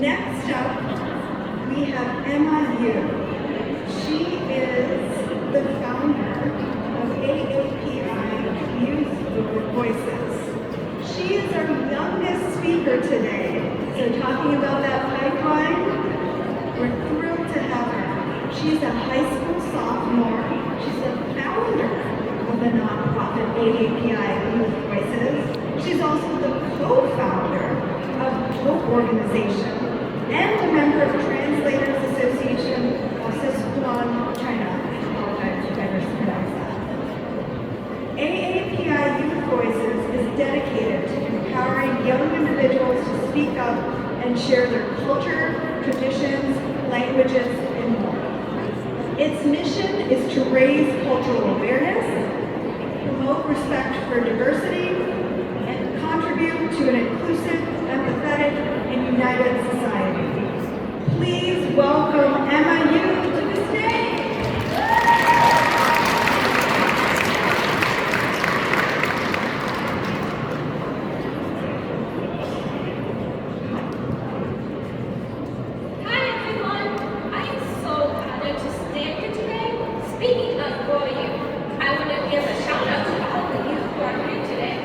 Next up, we have Emma Yu. She is the founder of AAPI Youth Voices. She is our youngest speaker today. So talking about that pipeline, we're thrilled to have her. She's a high school sophomore. She's the founder of the nonprofit AAPI Youth Voices. She's also the co-founder of Hope Organization and a member of Translators Association of Sichuan, China. I apologize if I mispronounced that. AAPI Youth Voices is dedicated to empowering young individuals to speak up and share their culture, traditions, languages, and more. Its mission is to raise cultural awareness, promote respect for diversity, and contribute to an inclusive, empathetic, and united society. Please welcome Emma Yu to the stage. Hi everyone, I am so honored to stand here today speaking up for you. I want to give a shout out to all the youth who are here today.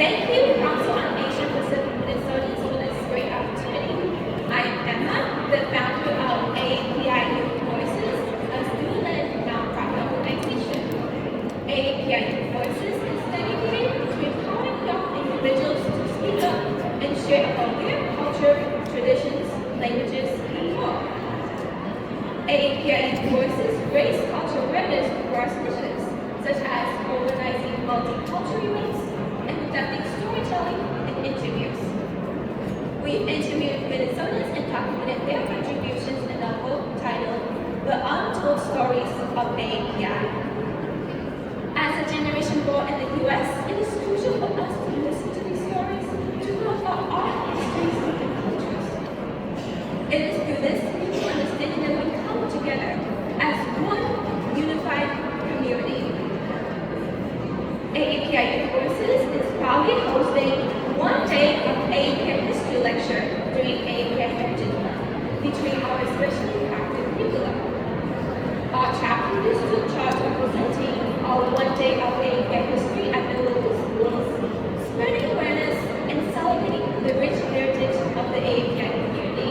Thank you, Council on Asian Pacific Minnesotans, for this great opportunity. I am Emma, the founder of AAPI Youth Voices, a student-led nonprofit organization. AAPI Youth Voices is dedicated to empowering young individuals to speak up and share about their culture, traditions, languages, and more. AAPI Youth Voices raise cultural awareness across initiatives, such as organizing multicultural events and conducting storytelling and interviews. We've interviewed Minnesotans and documented their contributions in a book titled The Untold Stories of AAPI. As a generation born in the U.S., it is crucial for us to listen to these stories to know about our histories and cultures. It is through this mutual understanding that we come together as one unified community. AAPI Youth Voices is proudly hosting one day of AAPI History Lecture during AAPI Heritage Month, featuring our especially active curriculum. Our chapter is took charge of presenting our one day of AAPI history at the local schools, spreading awareness and celebrating the rich heritage of the AAPI community.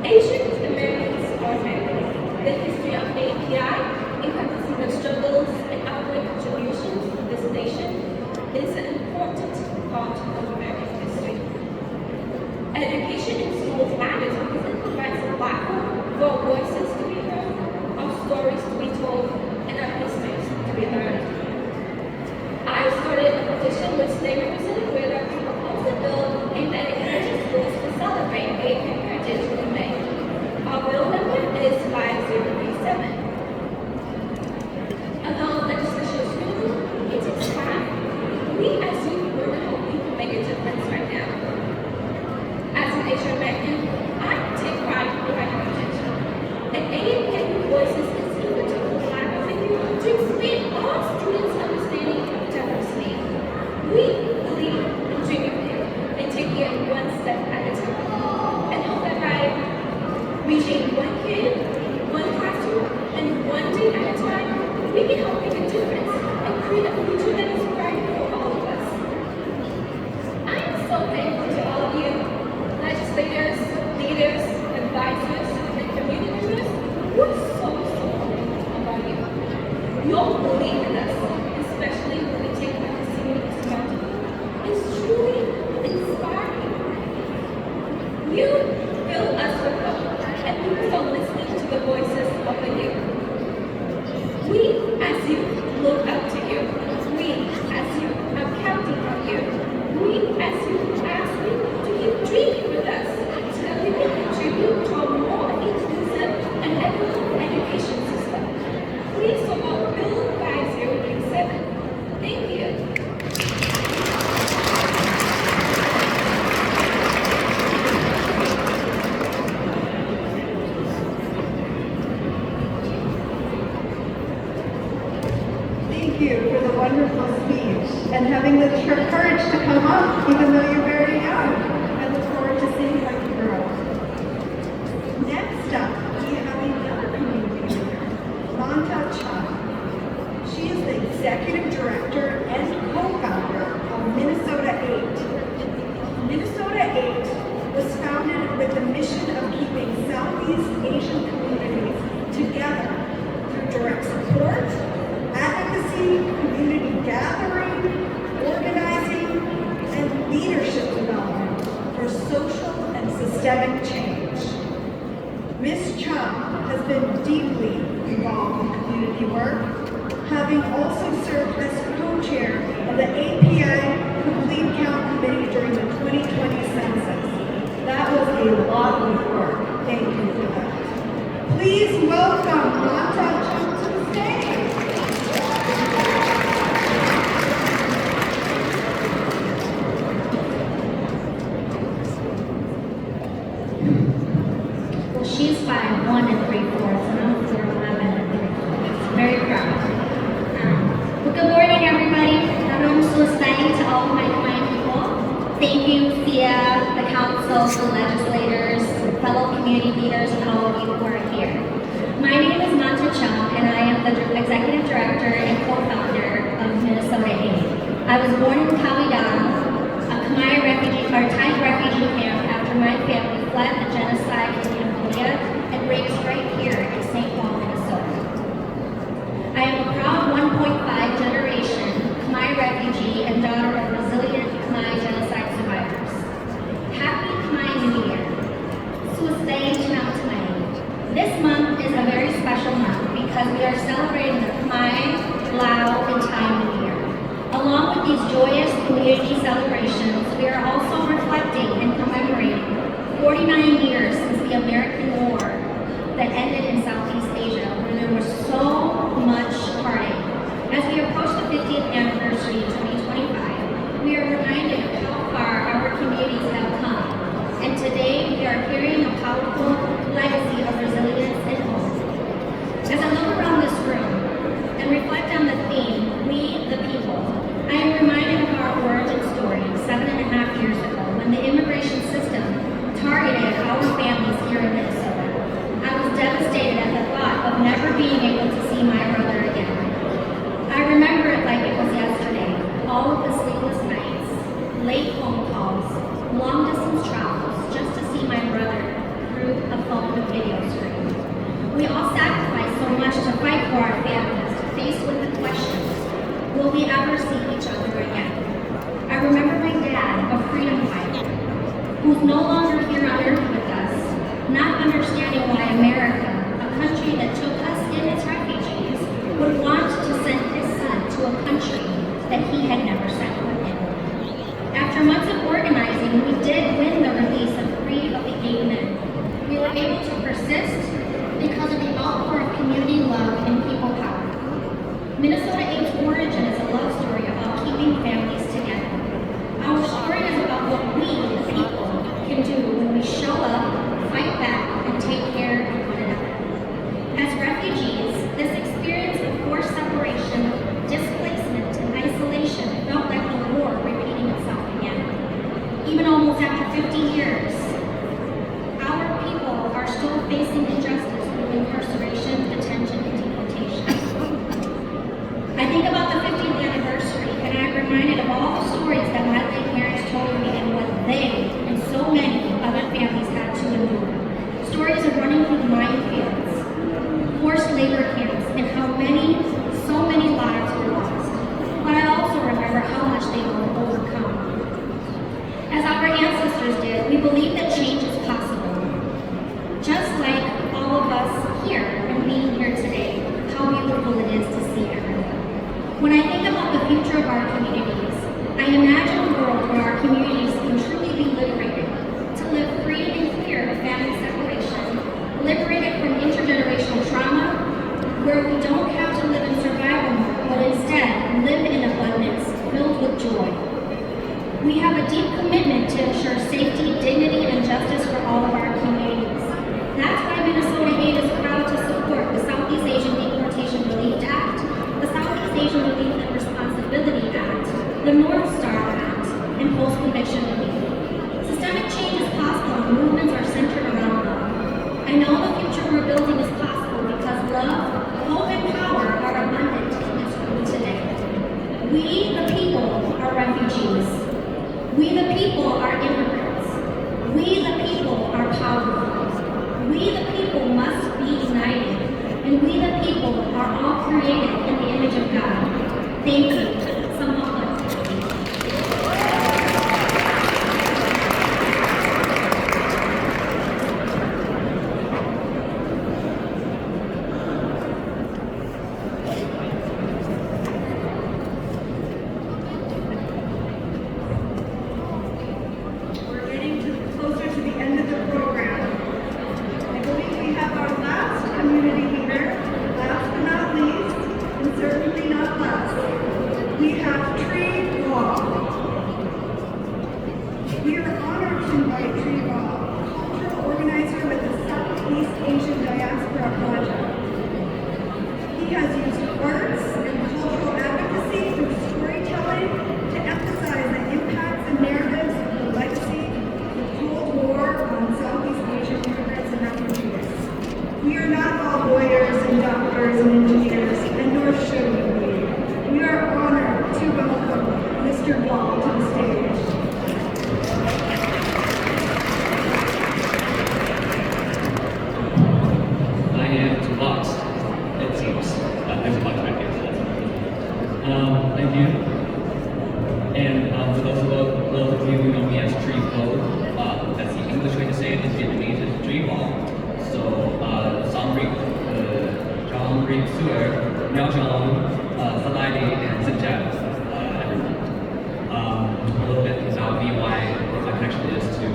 Asian Americans are Americans. The history of AAPI, encompassing the struggles and outward contributions of this nation, is an important part of American history. Education in schools matters because it provides a platform for our voices to be heard, our stories to be told, and our histories to be learned. I started a petition with state representative Wheeler to propose a bill aimed at encouraging schools to celebrate AAPI Heritage in May. Our bill number is 5037. Although legislation is new, it takes time. We as youth women hope we can make a difference right now. As an Asian American, wonderful speech and having the courage to come up even though you're very young. I look forward to seeing how you grow. Next up, we have another community leader, Manta Chung. She is the executive director and co-founder of Minnesota 8. Minnesota 8 was founded with the mission of keeping Southeast Asian communities together through direct support, advocacy, community gathering, organizing, and leadership development for social and systemic change. Ms. Chung has been deeply involved in community work, having also served as co-chair of the API Complete Count Committee during the 2020 census. That was a lot of work. Thank you for that. Please welcome Manta Chung to the stage. Well, she's 5'1" and 3/4, and I'm 4'11" and 3/4. Very proud. Well, good morning, everybody. I'm so excited to all of my kind people. Thank you, Thea, the council, the legislators, fellow community leaders, and all of you who are here. My name is Manta Chung, and I am the executive director and co-founder of Minnesota 8. I was born in Kawidam, a Khmer refugee, or Thai refugee camp after my family fled the genocide in Cambodia and raised right here in St. Paul, Minnesota. I am a proud 1.5 generation Khmer refugee and daughter of resilient Khmer genocide survivors. Happy Khmer New Year. Suastai Chhamtmai. This month is a very special month because we are celebrating the Khmer, Lao, and Thai New Year. Along with these joyous community celebrations, we are also reflecting and commemorating 49 years since the American War that ended in Southeast Asia, where there was so much heartache. As we approach the 50th anniversary in 2025, we are reminded of how far our communities have come. And today, we are carrying a powerful legacy of resilience and hope. As I look around this room and reflect on the theme, we the people, I am reminded of our origin story 7.5 years ago when the immigration system targeted our families here in Minnesota. I was devastated at the thought of never being able to see my brother again. I remember it like it was yesterday, all of the sleepless nights, late phone calls, long distance travels just to see my brother through a phone and video screen. We all sacrificed so much to fight for our families, faced with the questions, will we ever see each other again? I remember my dad, a freedom fighter, who's no longer here on earth with us, not understanding why America, a country that took us in as refugees, would want to send his son to a country that he had never set foot in. After months of organizing, we did win the release of 3 of the 8 men. We were able to persist because of the outpour of community love and people power. Minnesota 8's origin is a love story about keeping families together. Our story is about what we, the people, can do when we show up, fight back, and take care of one another. As refugees, this experience of forced separation, displacement, and isolation felt like the war repeating itself again. Even almost after 50 years, our people are still facing injustice through incarceration, detention, and deportation. I think about the 50th anniversary, and I'm reminded of all the stories that my late parents told me and what they and so many other families had to endure. Stories of running through minefields, forced labor camps, and how so many lives were lost. But I also remember how much they were overcome. As our ancestors did, we believe that change is possible. Just like all of us here and being here today, how beautiful it is to see everyone. When I think about the future of our communities, I imagine a world where our communities can truly be liberated, to live free and clear of family separation, liberated from intergenerational trauma, where we don't have to live in survival mode, but instead live in abundance, filled with joy. We have a deep commitment to ensure safety, dignity, and justice for all of our communities. That's why Minnesota 8 is proud to support the Southeast Asian Deportation Relief Act, the Southeast Asian Relief and Responsibility I know the future we're building is possible because love, hope, and power are abundant in this room today. We, the people, are refugees. We, the people, are immigrants. We, the people, are powerful. We, the people, must be united. And we, the people, are all created in the image of God. Thank you. Someone. We're getting closer to the end of the program. I believe we have our last community leader, last but not least, and certainly not last. We have Tree Wall. We are honored to invite Tree Wall, cultural organizer with the Southeast Asian Diaspora Project. He has used arts and cultural advocacy through storytelling to emphasize the impacts and narratives of the legacy of the Cold War on Southeast Asian immigrants and refugees. We are not all lawyers and doctors and engineers, and nor should we be. We are honored to welcome Mr. Wall to the stage. I am lost, it seems. There's a bunch right here. Thank you. And for those of you who know me as Tree Vo, that's the English way to say it. In Vietnamese is Tree Wall. So, Song Rik, John Rik Suer, Miao Zhang, Salai and Xin Zhao, everyone. A little bit about me, why my connection is to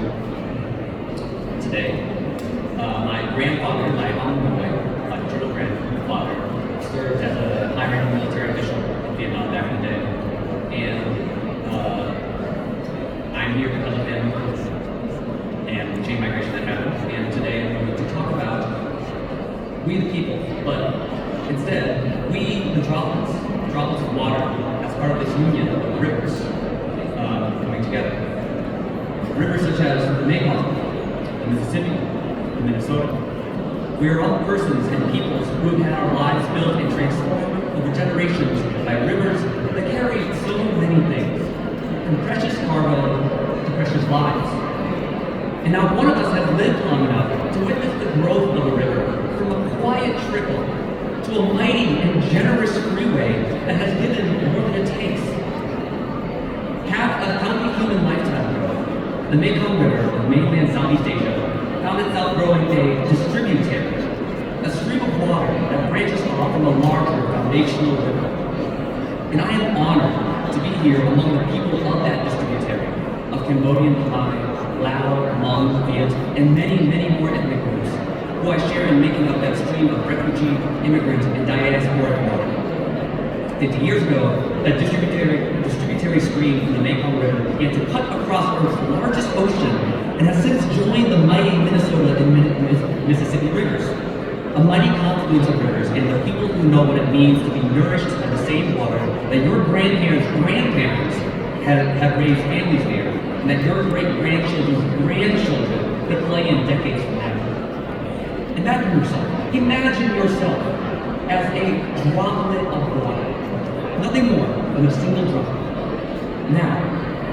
today. My grandfather, my uncle, my maternal grandfather, served as a high-ranking military official in Vietnam back in the day. And I'm here because of him and the chain migration that happened. And today I'm going to talk about we the people, but instead, we the droplets of water as part of this union of rivers coming together. Rivers such as the Mekong, the Mississippi, the Minnesota. We are all persons and peoples who have had our lives built and transformed over generations by rivers that carry so many things, from precious cargo to precious lives. And not one of us has lived long enough to witness the growth of a river from a quiet trickle to a mighty and generous freeway that has given more than it takes. Half a healthy human lifetime ago, the Mekong River of mainland Southeast Asia found itself growing a distributary, a stream of water that branches off from a larger foundational river. And I am honored to be here among the people of that distributary, of Cambodian, Khmer, Lao, Hmong, Viet, and many, many more ethnic groups, who I share in making up that stream of refugee, immigrant, and diasporic water. 50 years ago, that distributary stream from the Mekong River began to cut across Earth's largest ocean and has since joined the mighty Minnesota and Mississippi rivers. A mighty confluence of rivers and the people who know what it means to be nourished by the same water that your grandparents' grandparents have raised families near, and that your great-grandchildren's grandchildren could play in decades from now. Imagine yourself as a droplet of water. Nothing more than a single drop. Now,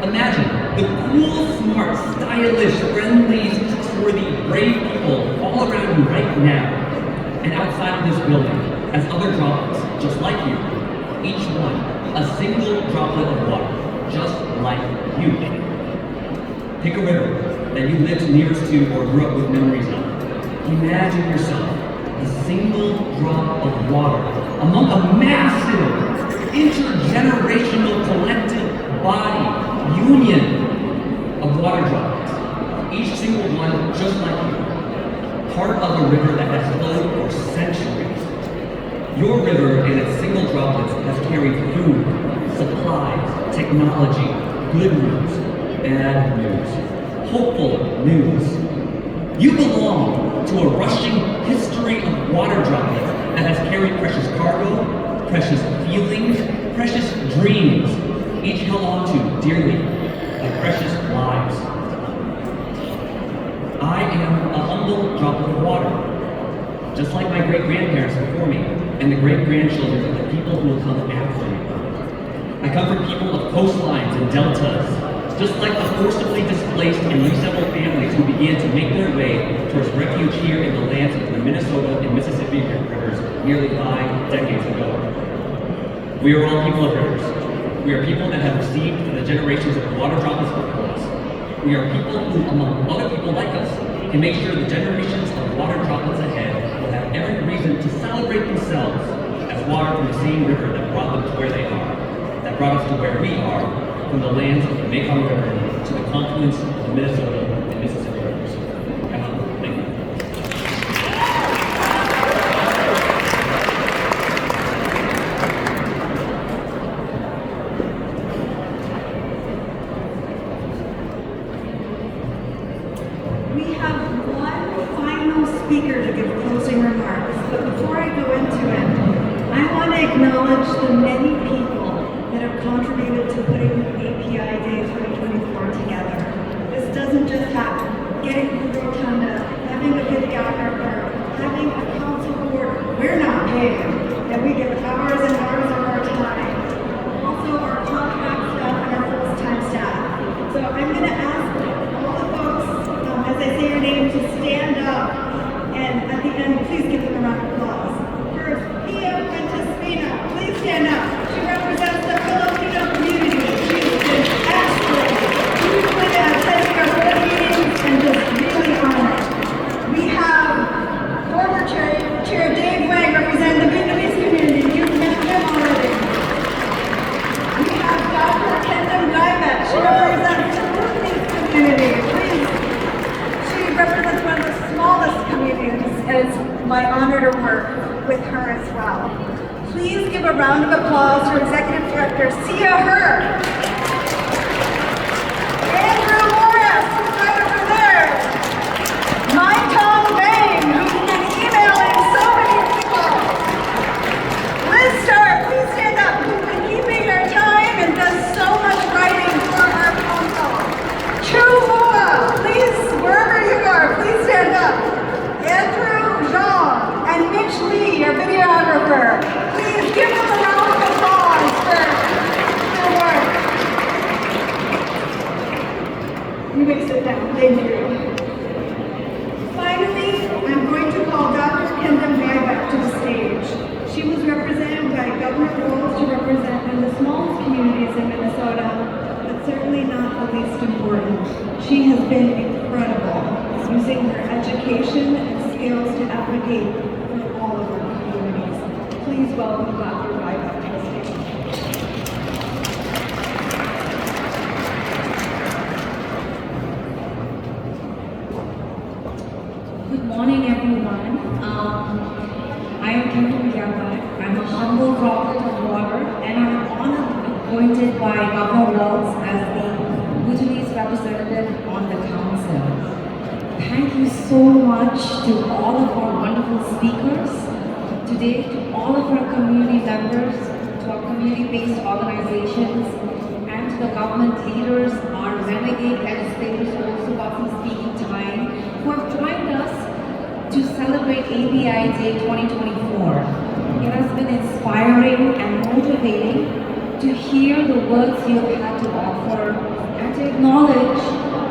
imagine the cool, smart, stylish, friendly, trustworthy, brave people all around you right now and outside of this building as other droplets, just like you. Each one, a single droplet of water, just like you. Pick a river that you lived nearest to or grew up with memories of. Imagine yourself, a single drop of water among a massive, intergenerational, collective body, union of water droplets. Each single one just like you. Part of a river that has flowed for centuries. Your river and its single droplets has carried food, supplies, technology, good news, bad news, hopeful news. You belong to a rushing history of water droplets that has carried precious cargo, precious feelings, precious dreams, each held on to dearly by precious lives. I am a humble droplet of water, just like my great-grandparents before me, and the great-grandchildren of the people who will come after me. I come from people of coastlines and deltas, just like the forcibly displaced and resettled families who began to make their way towards refuge here in the lands of the Minnesota and Mississippi rivers nearly 5 decades ago. We are all people of rivers. We are people that have received from the generations of water droplets before us. We are people who, among other people like us, can make sure the generations of water droplets ahead will have every reason to celebrate themselves as water from the same river that brought them to where they are, that brought us to where we are, from the lands of the Mekong River to the confluence of the Minnesota and Mississippi rivers. Come on, thank you. We have one final speaker to give closing remarks, but before I go into it, I want to acknowledge the many people that have contributed to putting API Day 2024 together. This doesn't just happen. Getting the rotunda, having a videographer, having a council board, we're not paid, and we give hours and hours of our time. Also our contract staff and our full-time staff. So I'm going to ask all the folks, as I say your name, to stand up, and at the end, please give them a round of applause. First, Pia Fuentespina, please stand up. She represents the Filipino community. She's been excellent. She's been attending our board meetings and just really honored. We have former Chair Dave Wang representing the Vietnamese community. You've met him already. We have Dr. Kendam Gaibat. She represents the Vietnamese community. Please. She represents one of the smallest communities, and it's my honor to work with her as well. Please give a round of applause to Executive Director Sia Her. Andrew Morris, who's right over there. My Tom Bang, who's been emailing so many people. Liz Starr, please stand up, who's been keeping her time and does so much writing for our council. Chu Hua, please, wherever you are, please stand up. Andrew Zhang and Mitch Lee, our videographer. Please give them a round of applause for their work. You may sit down. Thank you. Finally, I'm going to call Dr. Kendam Gaibat to the stage. She was represented by Governor Bowles to represent one of the smallest communities in Minnesota, but certainly not the least important. She has been incredible, using her education and skills to advocate for all of our communities. Please welcome Dr. Gaibat to the stage. Good morning, everyone. I am Kendam Gaibat. I'm a humble droplet of water, and I'm honored to be appointed by Governor Wells as the Bhutanese representative on the council. Thank you so much to all of our wonderful speakers today, to all of our community members, to our community-based organizations, and to the government leaders, our renegade legislators who also got some speaking time, who have joined us to celebrate API Day 2024. It has been inspiring and motivating to hear the words you have had to offer and to acknowledge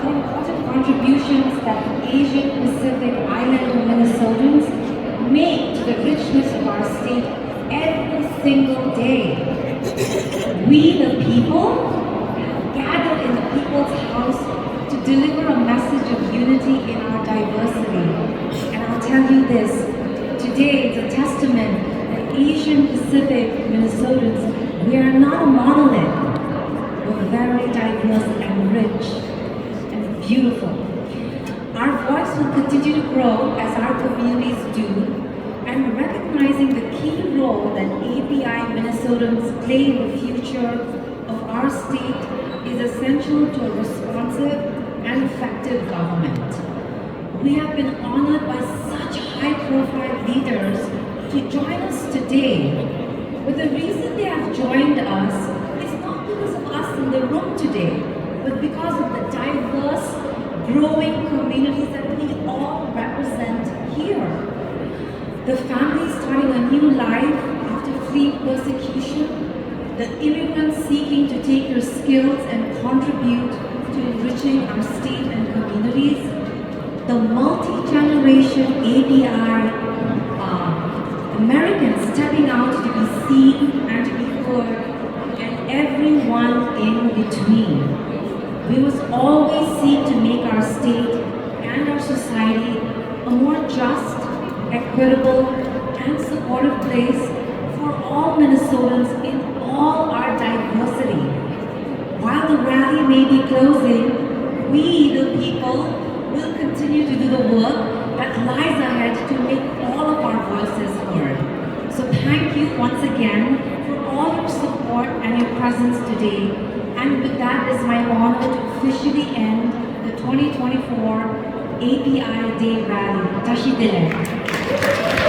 the important contributions that the Asian Pacific Islander Minnesotans make to the richness of our state every single day. We, the people, have gathered in the People's House to deliver a message of unity in our diversity. And I'll tell you this, today it's a testament that Asian Pacific Minnesotans, we are not a monolith. We're very diverse and rich and beautiful. Our voice will continue to grow as our communities do, and recognizing the key role that API Minnesotans play in the future of our state is essential to a responsive and effective government. We have been honored by such high-profile leaders to join us today. But the reason they have joined us is not because of us in the room today, but because of the diverse, growing communities that we all represent here. the families starting a new life after fleeing persecution, the immigrants seeking to take their skills and contribute to enriching our state and communities, the multi-generation API Americans stepping out to be seen and to be heard, and everyone in between. We must always seek to make our state and our society a more just, equitable, and supportive place for all Minnesotans in all our diversity. While the rally may be closing, we, the people, will continue to do the work that lies ahead to make all of our voices heard. So thank you once again for all your support and your presence today. And with that, it's my honor to officially end the 2024 API Day Rally. Tashi Dile.